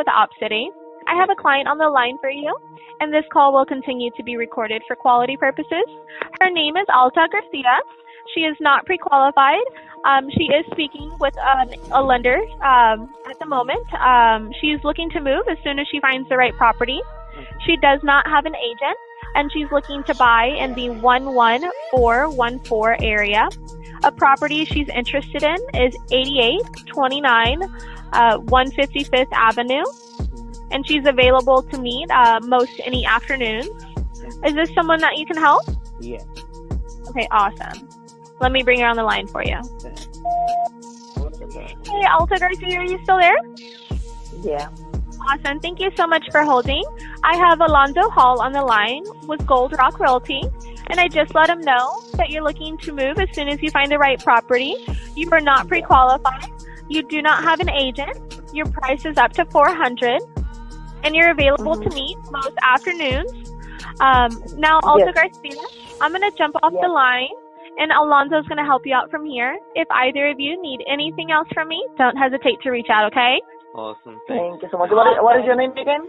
with OpCity. I have a client on the line for you, and this call will continue to be recorded for quality purposes. Her name is Alta Garcia. She is not pre-qualified. She is speaking with a lender at the moment. She is looking to move as soon as she finds the right property. She does not have an agent, and she's looking to buy in the 11414 area. A property she's interested in is 8829 155th Avenue, and she's available to meet most any afternoons. Is this someone that you can help? Yeah. Okay, awesome. Let me bring her on the line for you. Hey, Alta Garcia, are you still there? Yeah. Awesome. Thank you so much for holding. I have Alonzo Hall on the line with Gold Rock Realty, and I just let him know that you're looking to move as soon as you find the right property. You are not pre-qualified. You do not have an agent. Your price is up to $400, and you're available to meet most afternoons. Now, Alta Garcia, I'm going to jump off the line, and Alonzo's going to help you out from here. If either of you need anything else from me, don't hesitate to reach out, okay? Awesome. Thank you so much. What is your name again?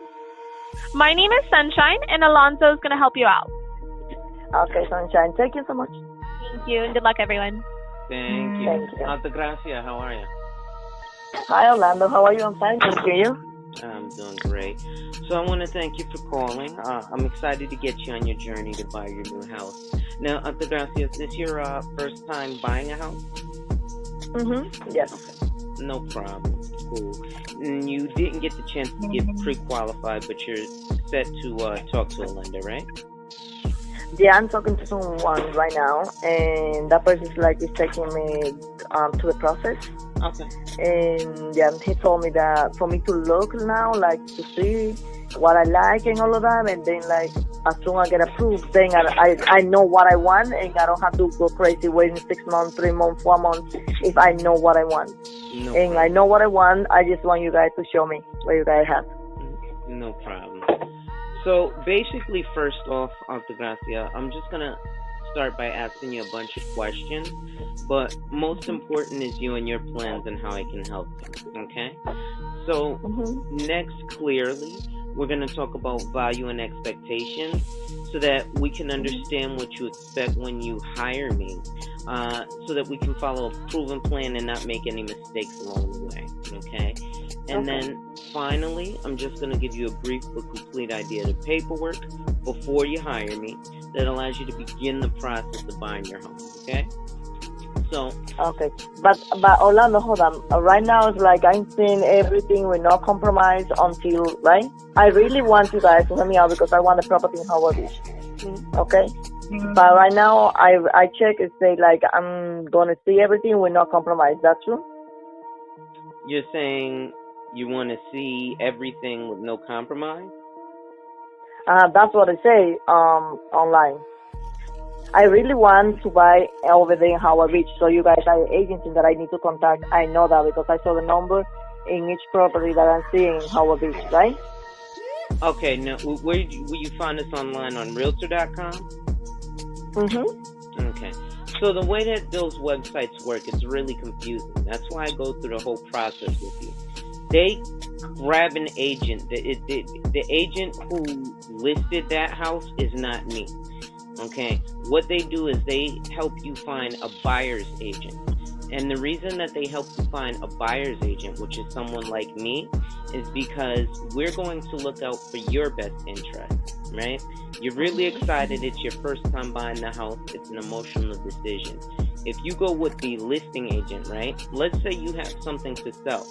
My name is Sunshine, and Alonzo's going to help you out. Okay, Sunshine. Thank you so much. Thank you, and good luck, everyone. Thank you. Thank you. Alta Gracia, how are you? Hi, Orlando. How are you? I'm fine. Thank you. I'm doing great. So I want to thank you for calling. I'm excited to get you on your journey to buy your new house. Now, Alta Gracia, is this your first time buying a house? Yes. Okay. No problem. Cool. And you didn't get the chance to get pre-qualified, but you're set to talk to a lender, right? Yeah, I'm talking to someone right now, and that person is taking me to the process. Okay. And yeah, he told me that for me to look now, to see what I like and all of that, and then as soon as I get approved, then I know what I want, and I don't have to go crazy waiting 6 months, 3 months, 4 months if I know what I want. No and problem. I know what I want. I just want you guys to show me what you guys have. No problem. So basically, first off, Alta Gracia, I'm just going to start by asking you a bunch of questions, but most important is you and your plans and how I can help you, okay? So next, clearly, we're going to talk about value and expectations so that we can understand what you expect when you hire me, so that we can follow a proven plan and not make any mistakes along the way, okay? And then finally, I'm just going to give you a brief but complete idea of the paperwork before you hire me that allows you to begin the process of buying your home, okay? So. Okay, but Orlando, hold on. Right now, it's I'm seeing everything with no compromise until, right? I really want you guys to help me out because I want a property in Howard Beach. Okay? But right now, I check and say, I'm going to see everything with no compromise. That's true? You're saying you want to see everything with no compromise? That's what I say online. I really want to buy over there in Howard Beach, so you guys are the agency that I need to contact. I know that because I saw the number in each property that I'm seeing in Howard Beach, right? Okay, now, will you find us online on Realtor.com? Okay. So the way that those websites work, it's really confusing. That's why I go through the whole process with you. They grab an agent. The agent who listed that house is not me. Okay, what they do is they help you find a buyer's agent. And the reason that they help you find a buyer's agent, which is someone like me, is because we're going to look out for your best interest, right? You're really excited. It's your first time buying the house. It's an emotional decision. If you go with the listing agent, right? Let's say you have something to sell.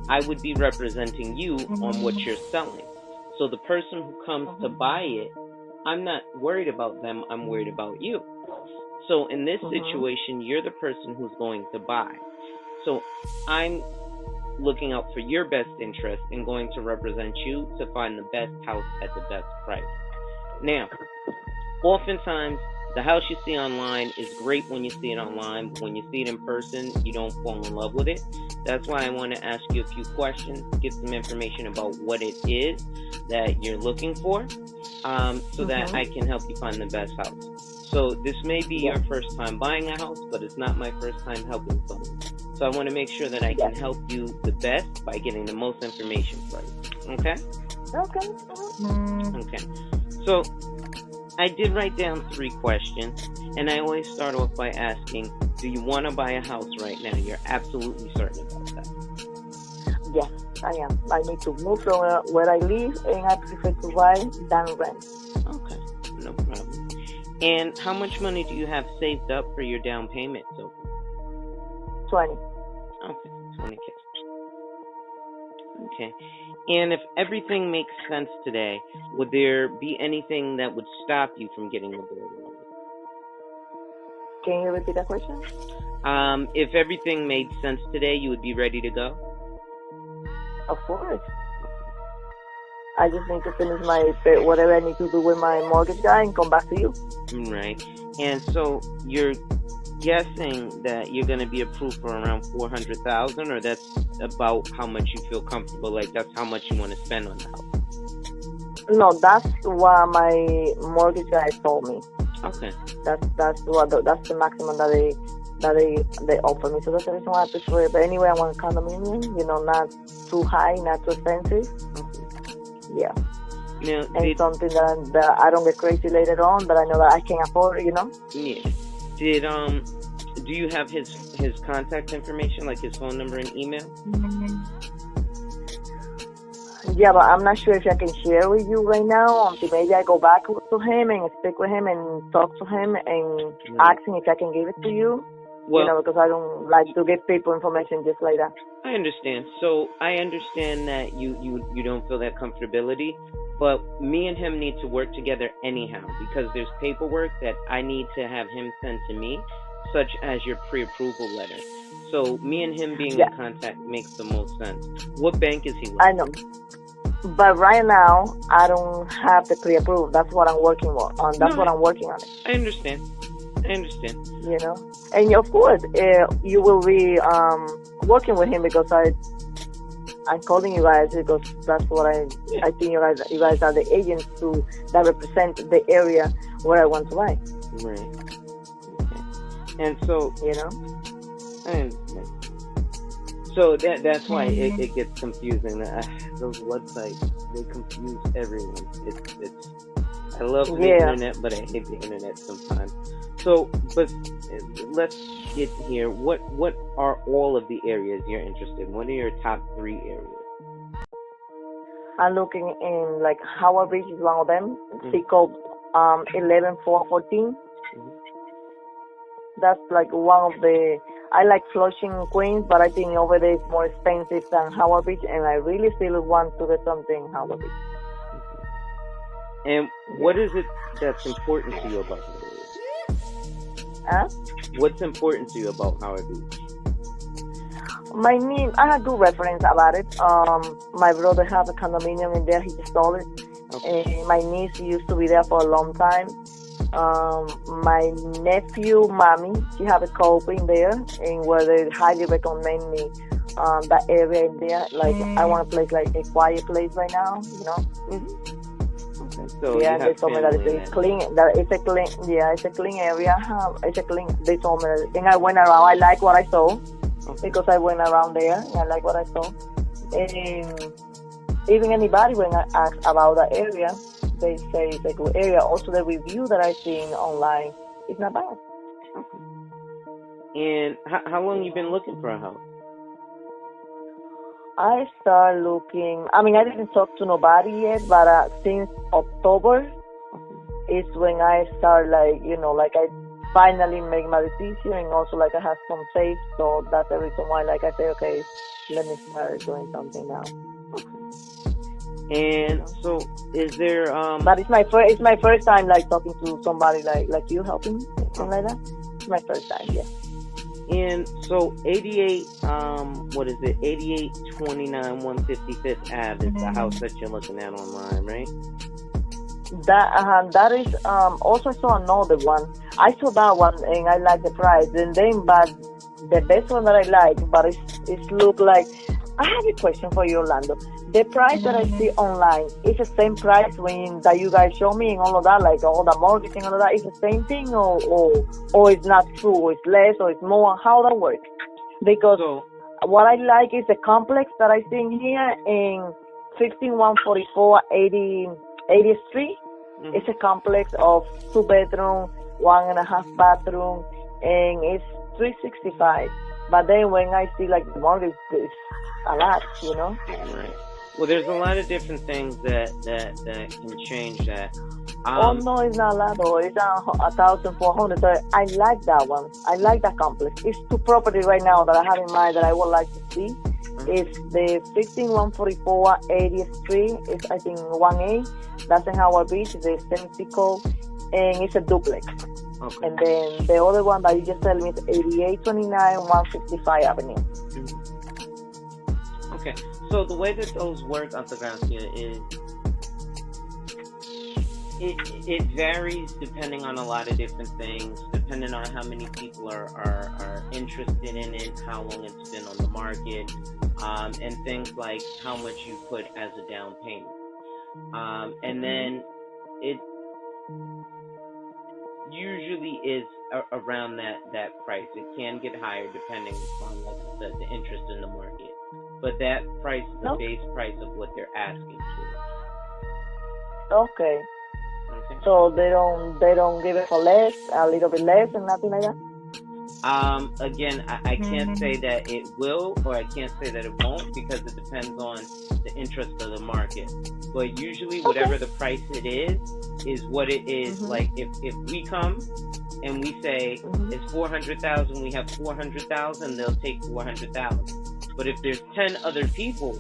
I would be representing you on what you're selling. So the person who comes to buy it, I'm not worried about them, I'm worried about you. So in this situation, you're the person who's going to buy. So I'm looking out for your best interest and going to represent you to find the best house at the best price. Now, oftentimes, the house you see online is great when you see it online, but when you see it in person, you don't fall in love with it. That's why I want to ask you a few questions, get some information about what it is that you're looking for, so that I can help you find the best house. So this may be your first time buying a house, but it's not my first time helping someone. So I want to make sure that I can help you the best by getting the most information for you. Okay? Okay. Okay. So I did write down 3 questions, and I always start off by asking, do you want to buy a house right now? You're absolutely certain about that? Yes, I am. I need to move from where I live, and I prefer to buy than rent. Okay, no problem. And how much money do you have saved up for your down payment so far? 20. Okay, 20K. Okay. And if everything makes sense today, would there be anything that would stop you from getting the ball rolling? Can you repeat that question? If everything made sense today, you would be ready to go? Of course. I just need to finish whatever I need to do with my mortgage guy and come back to you. Right. And so you're guessing that you're going to be approved for around $400,000, or that's about how much you feel comfortable, like that's how much you want to spend on the house? No, that's what my mortgage guy told me. Okay. That's the maximum that they offer me. So that's the reason why I prefer it. But anyway, I want a condominium, not too high, not too expensive. Okay. Yeah. Now, and something that I don't get crazy later on, but I know that I can afford, Yeah. Do you have his contact information, like his phone number and email? Yeah, but I'm not sure if I can share with you right now until maybe I go back to him and speak with him and talk to him and ask him if I can give it to you. Well, because I don't like to give people information just like that. I understand. So I understand that you don't feel that comfortability, but me and him need to work together anyhow, because there's paperwork that I need to have him send to me, such as your pre-approval letter. So me and him being in contact makes the most sense. What bank is he with? I know. But right now, I don't have the pre-approval. That's what I'm working on. That's what I'm working on. I understand. And of course, you will be working with him because I'm calling you guys because that's what I think you guys are the agents that represent the area where I want to buy. Right. Okay. And so, I understand. So that's why it gets confusing. Those websites, they confuse everyone. I love the internet, but I hate the internet sometimes. So, but let's get here. What are all of the areas you're interested in? What are your top 3 areas? I'm looking in, Howard Beach is one of them. It's called 11414. That's one of the... I like Flushing, Queens, but I think over there it's more expensive than Howard Beach, and I really still want to get something in Howard Beach. And what is it that's important to you about Howard Beach? What's important to you about Howard Beach? I have good reference about it. My brother has a condominium in there. He just sold it. Okay. And my niece used to be there for a long time. My nephew, mommy, she have a co-op in there, and where they highly recommend me that area in there. I want a place like a quiet place right now, Okay. So they told me that it's clean. It's a clean area. They told me that, and I went around. I like what I saw because I went around there. And I like what I saw. And even anybody when I ask about that area, they say it's a good area. Also, the review that I've seen online is not bad. Okay. And how long you been looking for a house? I started looking. I didn't talk to nobody yet, but since October is when I start, I finally make my decision, and also I have some faith. So that's the reason why, I say, okay, let me start doing something now. And so, is there? But it's my first time talking to somebody like you helping me, something like that. It's my first time, yeah. And so 88, 8829 155th Ave is the house that you're looking at online, right? That is, also I saw another one. I saw that one and I like the price. And then, but the best one that I like, but it look like, I have a question for you, Orlando. The price that I see online is the same price that you guys show me and all of that, all the mortgage and all of that, is the same thing, or it's not true, or it's less, or it's more? How that works? Because So, what I like is the complex that I see here in 15144 80th Street. mhm. It's a complex of 2 bedroom, 1.5 bathroom, and it's 365. But then when I see like the mortgage, it's a lot, you know. Right. Well, there's a lot of different things that can change that. Oh no, it's not a lot though. It's 1,400. So I like that one. I like that complex. It's two property right now that I have in mind that I would like to see. It's the 15144 80th Street. It's I think 1A. That's in Howard Beach. The same zip code, and it's a duplex. Okay. And then the other one that you just tell me is 8829 155 Avenue. Okay. So the way that those work, Altagracia, is it varies depending on a lot of different things, depending on how many people are interested in it, how long it's been on the market, and things like how much you put as a down payment. And then it usually is around that price. It can get higher depending on, like I said, the interest in the market. But that price is the base price of what they're asking for. Okay. Okay. So they don't give it for less, a little bit less, and nothing like that. Again, I can't say that it will, or I can't say that it won't, because it depends on the interest of the market. But usually, whatever the price it is what it is. Like if we come and we say it's 400,000, we have 400,000, they'll take 400,000. But if there's 10 other people,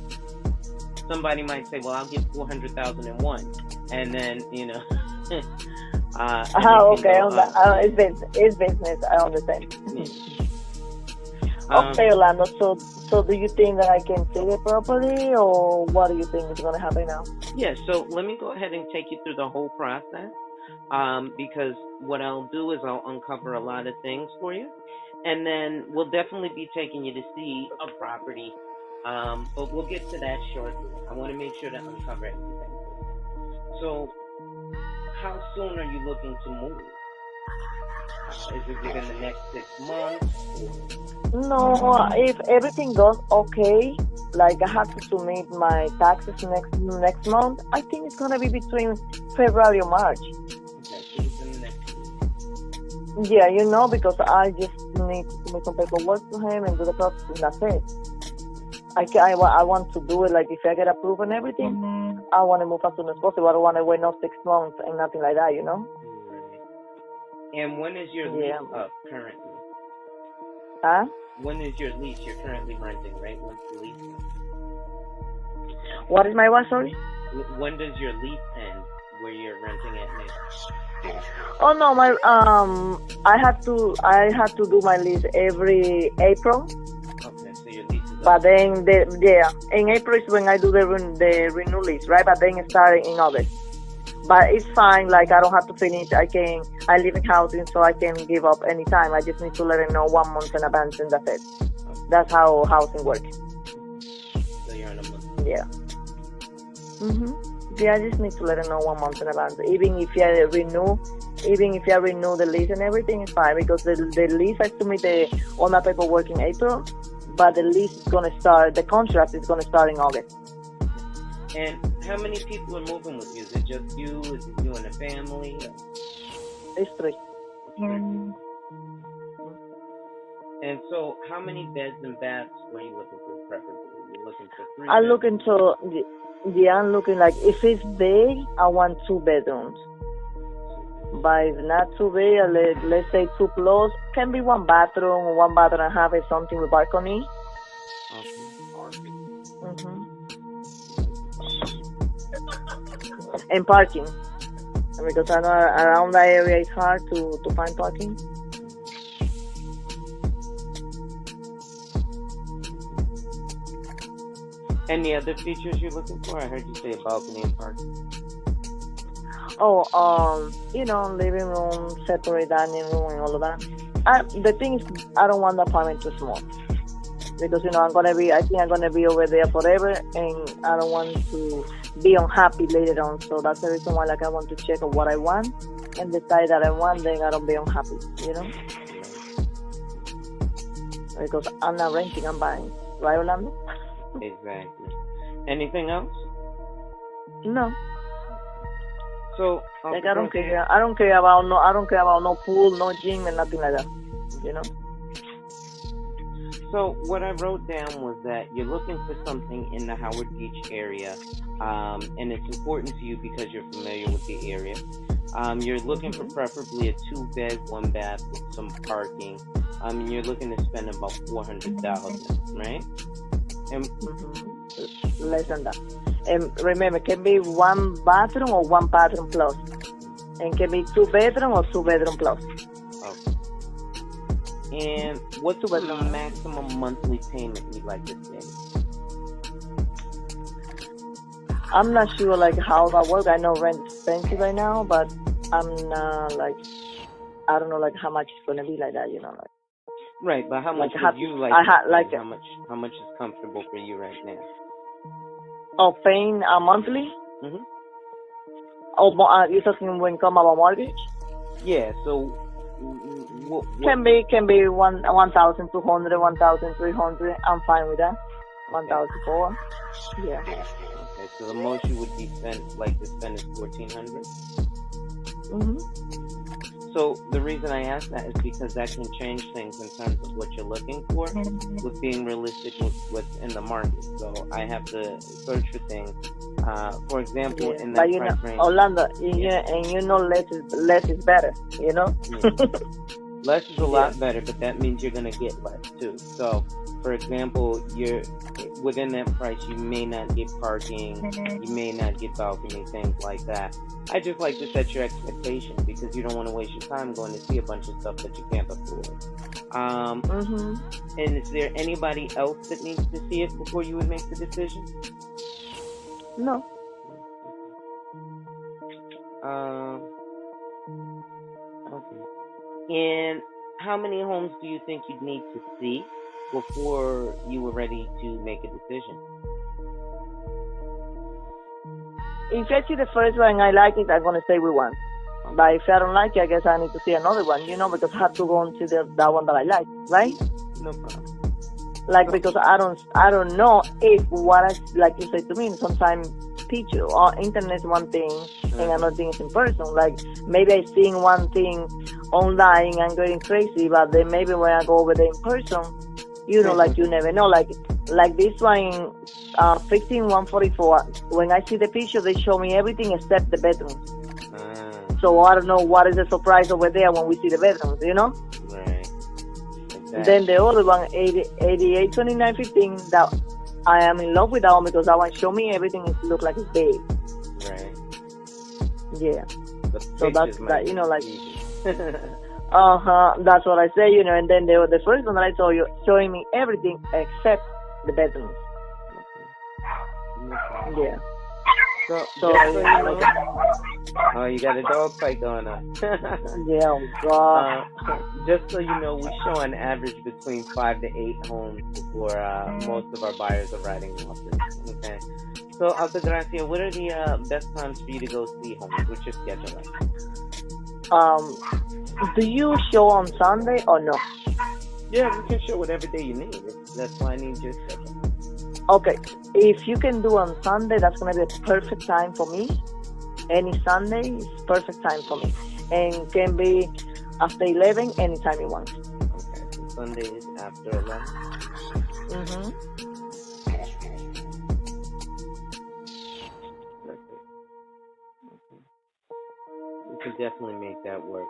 somebody might say, well, I'll give 400,00001, and then Okay. It's business. I understand. Okay, Orlando. So do you think that I can see it properly, or what do you think is going to happen now? Yeah. So let me go ahead and take you through the whole process, because what I'll do is I'll uncover a lot of things for you, and then we'll definitely be taking you to see a property. But we'll get to that shortly. I want to make sure to uncover everything. So, how soon are you looking to move? Is it within the next 6 months? No, if everything goes okay, like I have to submit my taxes next month, I think it's gonna be between February or March. Okay, so within the next week. Yeah, because I just need to submit some paperwork to him and do the process, and that's it. I want to do it, like, if I get approved and everything, I want to move as soon as possible. I don't want to wait 6 months and nothing like that, And when is your lease up currently? Huh? When is your lease? You're currently renting, right? When's the lease end? What is my what, sorry? When does your lease end where you're renting at now? Oh no, I have to do my lease every April. Okay, so your lease is up. But then in April is when I do the renew lease, right? But then it started in August. But it's fine, like I don't have to finish. I live in housing, so I can give up anytime. I just need to let them know 1 month in advance, and that's it. Okay. That's how housing works. So you're in a month. Yeah. Yeah, I just need to let them know 1 month in advance. Even if you renew the lease and everything, it's fine, because the lease, I submit all my paperwork in April, but the lease is gonna start. The contract is gonna start in August. And how many people are moving with you? Is it just you? Is it you and a family? It's 3. And so, how many beds and baths were you looking for preferably? Were you looking for 3? I'm looking like, if it's big, I want 2 bedrooms. But if not too big, let's say 2 plus, can be 1 bathroom or 1 bathroom and a half, is something with balcony. And parking, because I know around that area it's hard to find parking. Any other features you're looking for? I heard you say a balcony and parking. Living room, separate dining room, and all of that. The thing is, I don't want the apartment too small, because I think I'm gonna be over there forever, and I don't want to be unhappy later on. So that's the reason why, like, I want to check on what I want and decide that I want, then I don't be unhappy, because I'm not renting, I'm buying. Right, Orlando? Exactly. Anything else? No. So, Like I don't care about no pool, no gym, and nothing like that. You know. So what I wrote down was that you're looking for something in the Howard Beach area, and it's important to you because you're familiar with the area. You're looking for preferably a 2-bed, 1-bath with some parking. And you're looking to spend about $400,000, right? And less than that. And remember, it can be 1 bathroom or 1 bathroom plus, and can be 2 bedroom or 2 bedroom plus. Okay. And what's the maximum monthly payment you'd like to pay? I'm not sure like how that works. I know rent is expensive right now, but I'm not like, I don't know like how much it's gonna be like that. You know, like. Right, but how much like would you like? How much is comfortable for you right now? Oh, paying monthly? Mhm. Oh, you're talking when come about mortgage? Yeah. So. What? Can be 1,200, 1,300. I'm fine with that. 1,400. Yeah. Okay, so the most you would like to spend is 1,400. So the reason I ask that is because that can change things in terms of what you're looking for, with being realistic with what's in the market. So I have to search for things. For example, in that price range. Orlando, and you know less is better. You know. Less is a lot better, but that means you're gonna get less too. So, for example, you're within that price. You may not get parking. You may not get balcony, things like that. I just like to set your expectations because you don't want to waste your time going to see a bunch of stuff that you can't afford. And is there anybody else that needs to see it before you would make the decision? No. Okay. And how many homes do you think you'd need to see before you were ready to make a decision? If I see the first one and I like it, I'm gonna stay with one. But if I don't like it, I guess I need to see another one. You know, because I have to go on to that one that I like, right? No problem. Like because I don't know if what like you said to me. Sometimes picture or internet is one thing and another thing is in person. Like maybe I seeing one thing online and going crazy, but then maybe when I go over there in person, you know, like you never know. Like this one, 15144. When I see the picture, they show me everything except the bedrooms. So I don't know what is the surprise over there when we see the bedrooms, you know. Right. Exactly. Then the other one, 882915, that I am in love with that one because that one show me everything. It look like it's big. Right. Yeah. So that's that, you know, like. That's what I say, you know. And then the first one that I saw you showing me everything except the bedrooms. Yeah. So you know, oh, you got a dog fight going on. Yeah, oh God. Just so you know, we show an average between 5 to 8 homes before most of our buyers are writing offers. Okay. So, Altagracia, what are the best times for you to go see homes? What's your schedule like? Do you show on Sunday or no? Yeah, we can show whatever day you need. That's why I need your schedule. Okay. If you can do on Sunday, that's going to be a perfect time for me. Any Sunday is perfect time for me. And can be after 11, anytime you want. Okay, so Sunday is after 11? Mm-hmm. Perfect. Okay. We can definitely make that work.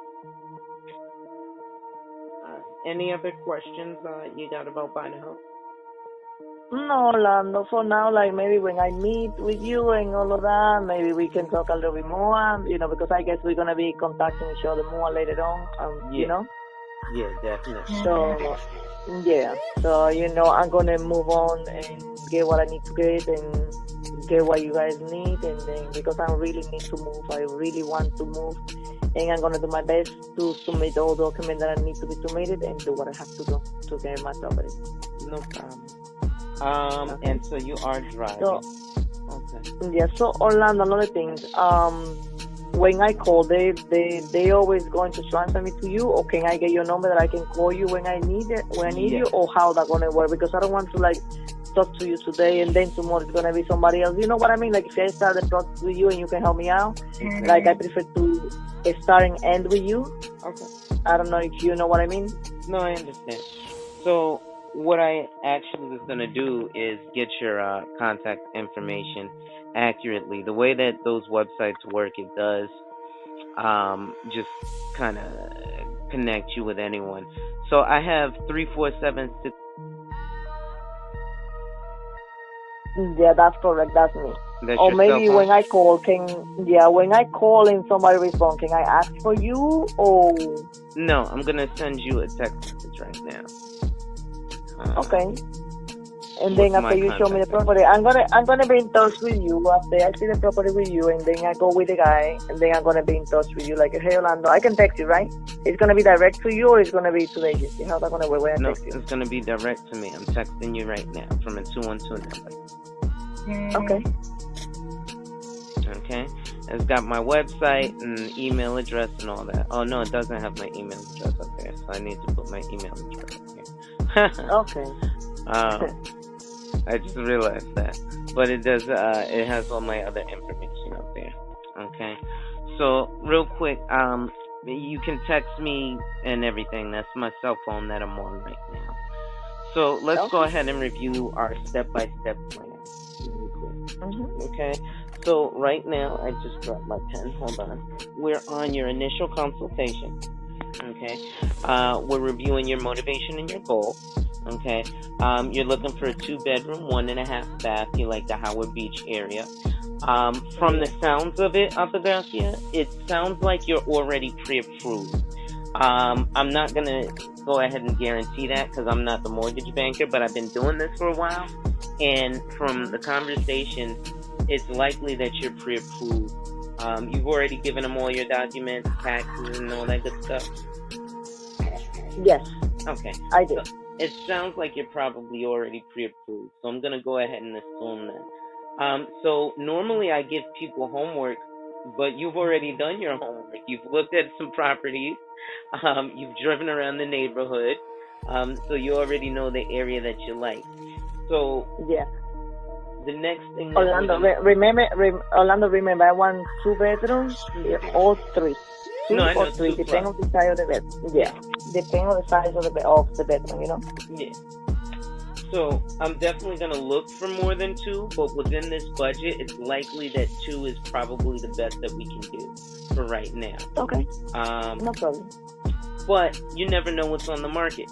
Any other questions you got about buying a home? No, Orlando, for now, like maybe when I meet with you and all of that, maybe we can talk a little bit more, you know, because I guess we're going to be contacting each other more later on, you know? Yeah, definitely. So, yeah. So, you know, I'm going to move on and get what I need to get and get what you guys need. And then, because I really need to move, I really want to move. And I'm going to do my best to submit all documents that I need to be submitted and do what I have to do to get my property. No problem. And so you are driving. So, okay. Yeah, so Orlando, another thing. when I call, they always going to transfer me to you, or can I get your number that I can call you when I need it, when I need you, or how that gonna work? Because I don't want to like talk to you today and then tomorrow it's gonna be somebody else. You know what I mean? Like if I start the process with you and you can help me out, like I prefer to start and end with you. Okay. I don't know if you know what I mean. No, I understand. So what I actually was going to do is get your contact information accurately. The way that those websites work, it does just kind of connect you with anyone. So I have 3476. Yeah, that's correct. That's me. That's or your maybe cell phone? when I call, when I call and somebody responds, can I ask for you or? No, I'm going to send you a text message right now. Okay. And then after you show me the property, I'm gonna be in touch with you after I see the property with you, and then I go with the guy, and then I'm gonna be in touch with you. Like, hey Orlando, I can text you, right? It's gonna be direct to you, or it's gonna be to the agency? How's that gonna work when I text you? No, it's gonna be direct to me. I'm texting you right now from a 212 number. Okay. Okay. It's got my website and email address and all that. Oh no, it doesn't have my email address up there, so I need to put my email address up here. Okay. I just realized that, but it does. It has all my other information up there. Okay. So real quick, you can text me and everything. That's my cell phone that I'm on right now. So let's go ahead and review our step-by-step plan. Really quick. Okay. So right now, I just dropped my pen. Hold on. We're on your initial consultation. Okay. We're reviewing your motivation and your goal. Okay. You're looking for a 2-bedroom, 1.5 bath. You like the Howard Beach area. From the sounds of it, Altagracia, it sounds like you're already pre-approved. I'm not going to go ahead and guarantee that because I'm not the mortgage banker, but I've been doing this for a while. And from the conversation, it's likely that you're pre-approved. You've already given them all your documents, taxes, and all that good stuff? Yes. Okay. I did. So it sounds like you're probably already pre-approved. So I'm going to go ahead and assume that. So normally I give people homework, but you've already done your homework. You've looked at some properties. You've driven around the neighborhood. So you already know the area that you like. So yeah. The next thing. Orlando, remember, I want 2 bedrooms or 3. 2 or 3, depending on the size of the bed. Yeah, depending on the size of the bedroom, you know. Yeah. So I'm definitely gonna look for more than 2, but within this budget, it's likely that 2 is probably the best that we can do for right now. Okay. No problem. But you never know what's on the market.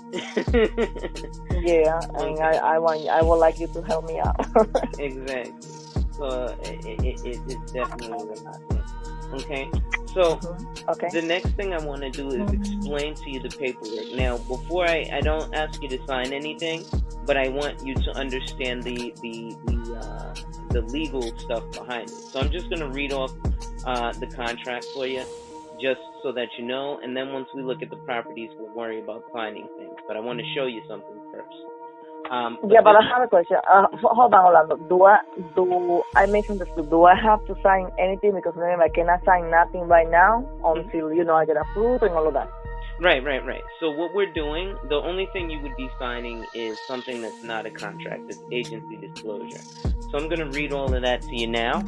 Yeah, and I would like you to help me out. Exactly. So it's definitely not. Okay. So okay. The next thing I want to do is explain to you the paperwork. Now, before I don't ask you to sign anything, but I want you to understand the legal stuff behind it. So I'm just going to read off the contract for you, just so that you know, and then once we look at the properties, we'll worry about signing things. But I want to show you something first. But I have a question. Hold on, Orlando. I misunderstood. Do I have to sign anything? Because remember, I cannot sign nothing right now until, I get approved and all of that. Right. So what we're doing, the only thing you would be signing is something that's not a contract. It's agency disclosure. So I'm going to read all of that to you now,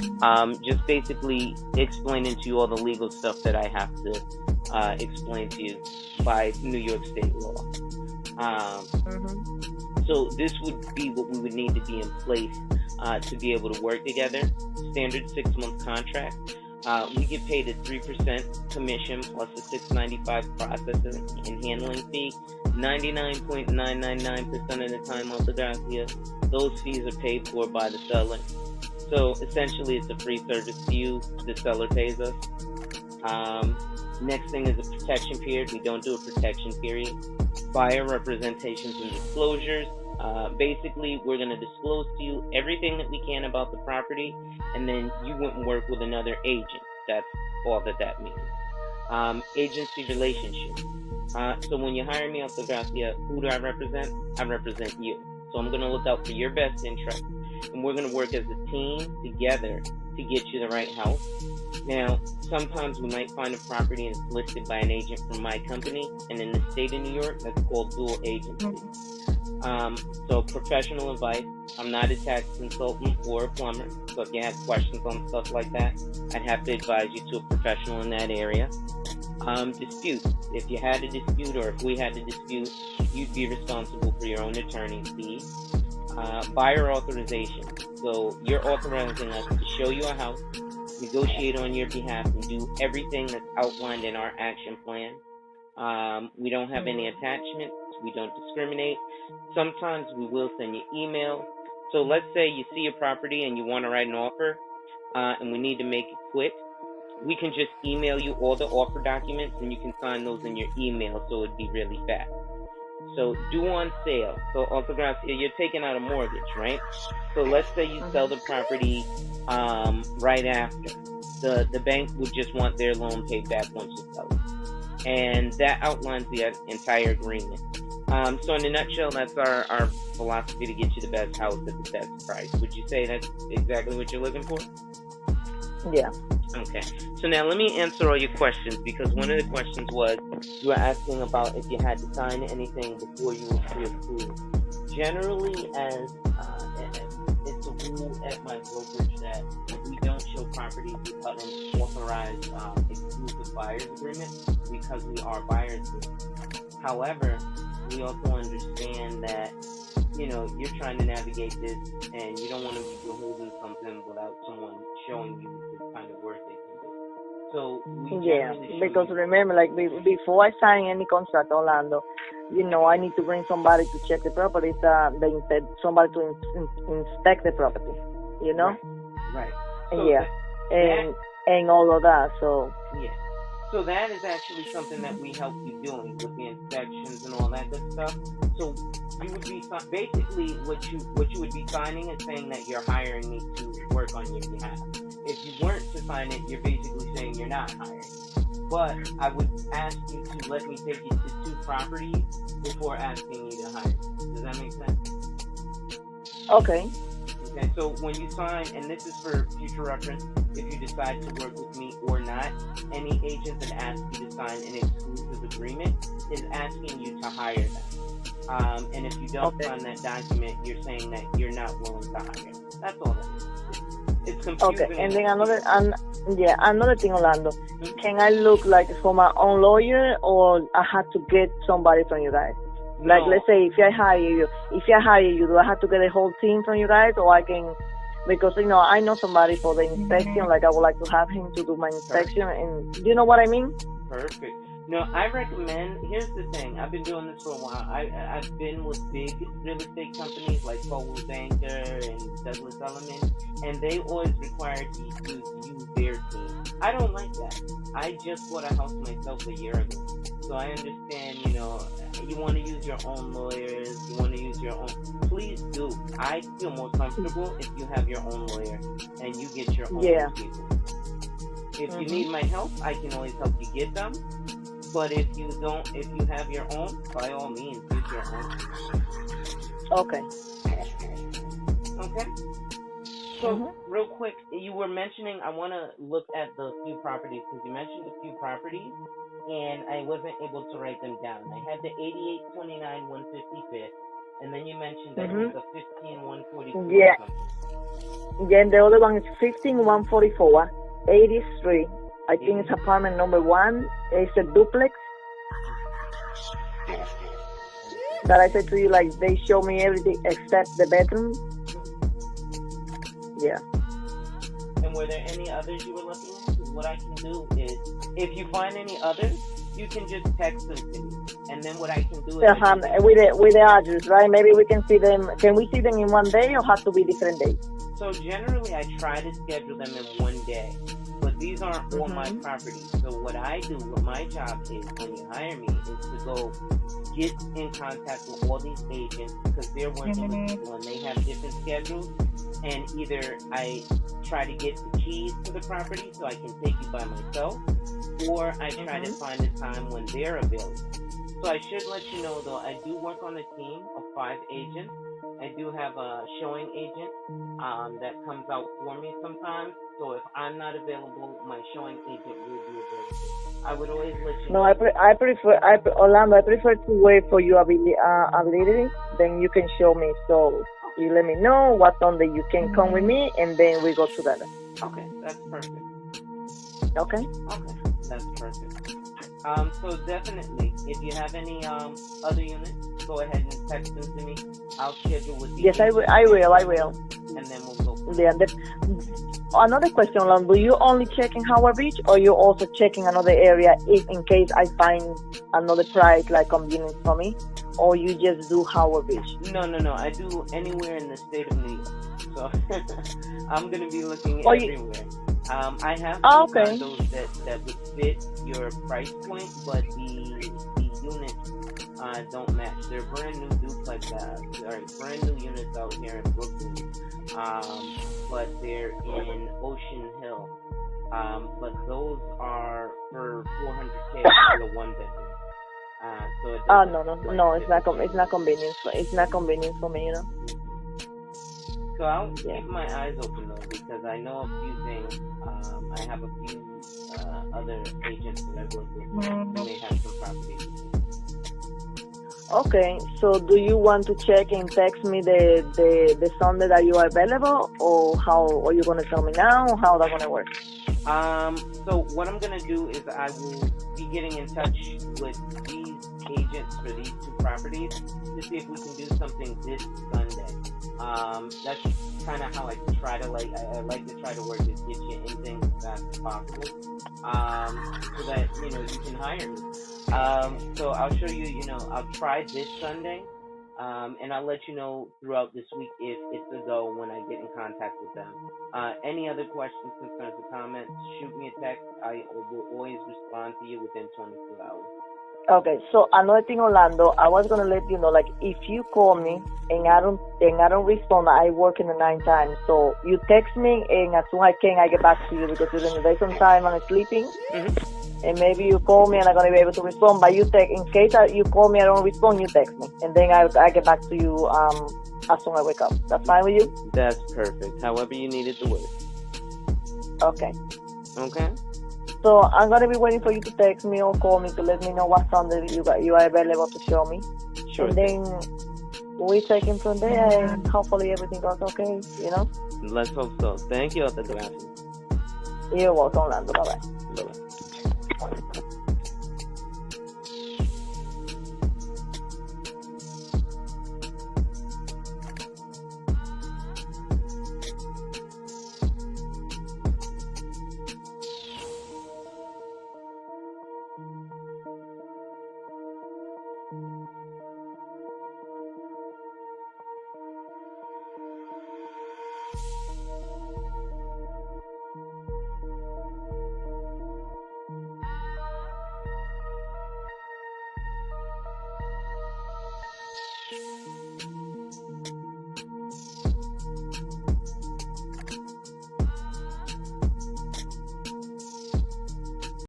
just basically explaining to you all the legal stuff that I have to explain to you by New York State law. So this would be what we would need to be in place to be able to work together. Standard 6-month contract. We get paid a 3% commission plus a $6.95 processing and handling fee. 99.999% of the time, Altagracia, those fees are paid for by the seller. So essentially, it's a free service to you. The seller pays us. Next thing is a protection period. We don't do a protection period. Buyer representations and disclosures. Basically, we're going to disclose to you everything that we can about the property, and then you wouldn't work with another agent. That's all that means. Agency relationship. So when you hire me, Altagracia, who do I represent? I represent you. So I'm going to look out for your best interest. and we're going to work as a team together to get you the right house. Now, sometimes we might find a property and it's listed by an agent from my company, and in the state of New York, that's called dual agency. So professional advice. I'm not a tax consultant or a plumber, so if you have questions on stuff like that, I'd have to advise you to a professional in that area. Dispute. If you had a dispute or if we had a dispute, you'd be responsible for your own attorney fees. Buyer authorization. So you're authorizing us to show you a house, negotiate on your behalf, and do everything that's outlined in our action plan. We don't have any attachments. We don't discriminate. Sometimes we will send you email. So let's say you see a property and you want to write an offer, and we need to make it quick. We can just email you all the offer documents, and you can sign those in your email, so it'd be really fast. So due on sale. So also, you're taking out a mortgage, right? So let's say you sell the property right after. The bank would just want their loan paid back once you sell it. And that outlines the entire agreement. So in a nutshell, that's our philosophy to get you the best house at the best price. Would you say that's exactly what you're looking for? Yeah. Okay. So now let me answer all your questions, because one of the questions was you were asking about if you had to sign anything before you were pre-approved. Generally, as it's a rule at my brokerage that we don't show properties without an authorized exclusive buyer's agreement, because we are buyers. However, we also understand that, you're trying to navigate this and you don't want to be beholden something without someone showing you the kind of work they can do. So because remember, like before I sign any contract, Orlando, I need to bring somebody to check the property, somebody to inspect the property, Right. So and all of that, so. Yeah. So that is actually something that we help you doing with the inspections and all that good stuff. So you would be basically what you would be signing is saying that you're hiring me to work on your behalf. If you weren't to sign it, you're basically saying you're not hiring. But I would ask you to let me take you to 2 properties before asking you to hire. Does that make sense? Okay. Okay, so when you sign, and this is for future reference, if you decide to work with me or not, any agent that asks you to sign an exclusive agreement is asking you to hire them. And if you don't sign that document, you're saying that you're not willing to hire. That's all that is. It's confusing. Okay, and then another thing, Orlando. Mm-hmm. Can I look like for my own lawyer, or I have to get somebody from you guys? Like, let's say if I hire you, do I have to get a whole team from you guys, or I can, because, I know somebody for the inspection, like I would like to have him to do my inspection, and do you know what I mean? Perfect. No, I recommend, here's the thing, I've been doing this for a while. I've been with big real estate companies like Coldwell Banker and Douglas Elliman, and they always require you to use their team. I don't like that. I just bought a house myself a year ago. So I understand, you want to use your own lawyers, you want to use your own, please do. I feel more comfortable if you have your own lawyer and you get your own people. If you need my help, I can always help you get them. But if you have your own, by all means, use your own. Okay. Okay? So, real quick, you were mentioning, I want to look at the few properties, because you mentioned a few properties, and I wasn't able to write them down. I had the 8829 155th, and then you mentioned that it was the 15144. Yeah. Yeah, and the other one is 15144, 80th Street. I think it's apartment number 1. It's a duplex. That I said to you, like, they show me everything except the bedroom. Yeah. And were there any others you were looking at? Because what I can do is, if you find any others, you can just text them to me. And then what I can do is... with the address, right? Maybe we can see them. Can we see them in one day, or have to be different days? So generally, I try to schedule them in one day. But these aren't all my properties. So what I do, what my job is when you hire me, is to go get in contact with all these agents, because they're working with people and they have different schedules. And either I try to get the keys to the property so I can take you by myself, or I try to find a time when they're available. So I should let you know, though, I do work on a team of 5 agents, I do have a showing agent that comes out for me sometimes. So if I'm not available, my showing agent will be available. I would always let you know. No, Orlando, I prefer to wait for your ability. Then you can show me. So you let me know what Sunday you can come with me, and then we go together. Okay, that's perfect. Okay. Okay, that's perfect. So definitely, if you have any other units, go ahead and text them to me. I'll schedule with you. Yes, I will. And then we'll go. Yeah. Another question, Orlando. Do you only check in Howard Beach, or you also check in another area if in case I find another price like convenient for me, or you just do Howard Beach? No. I do anywhere in the state of New York. So I'm gonna be looking everywhere. I have condos that would fit your price point, but the units don't match. They're brand new brand new units out here in Brooklyn, but they're in Ocean Hill. But those are for $400K for the one bedroom. So no, it's not convenient. It's not convenient for me, you know. So I'll keep my eyes open though, because I know a few things. I have a few other agents that I work with who may have some properties. Okay, so do you want to check and text me the Sunday that you are available, or are you gonna tell me now, or how that's gonna work? So what I'm gonna do is I will be getting in touch with these agents for these two properties to see if we can do something this Sunday. That's kind of how I try to I like to try to work is get you in things as fast as possible, so that you can hire me. So I'll show you. I'll try this Sunday, and I'll let you know throughout this week if it's a go when I get in contact with them. Any other questions, concerns, or comments? Shoot me a text. I will always respond to you within 24 hours. Okay, so another thing, Orlando, I was gonna let you know, like, if you call me and I don't respond, I work in the 9 times. So you text me, and as soon as I can, I get back to you, because during the day sometimes I'm sleeping, and maybe you call me and I'm gonna be able to respond. But you text, in case you call me, I don't respond, you text me, and then I get back to you as soon as I wake up. That's fine with you? That's perfect. However you need it to work. Okay. Okay. So I'm gonna be waiting for you to text me or call me to let me know what Sunday you are available to show me. Sure. And then we take it from there, and hopefully everything goes okay. Let's hope so. Thank you, Alta. You're welcome, Orlando. Bye bye. Bye bye.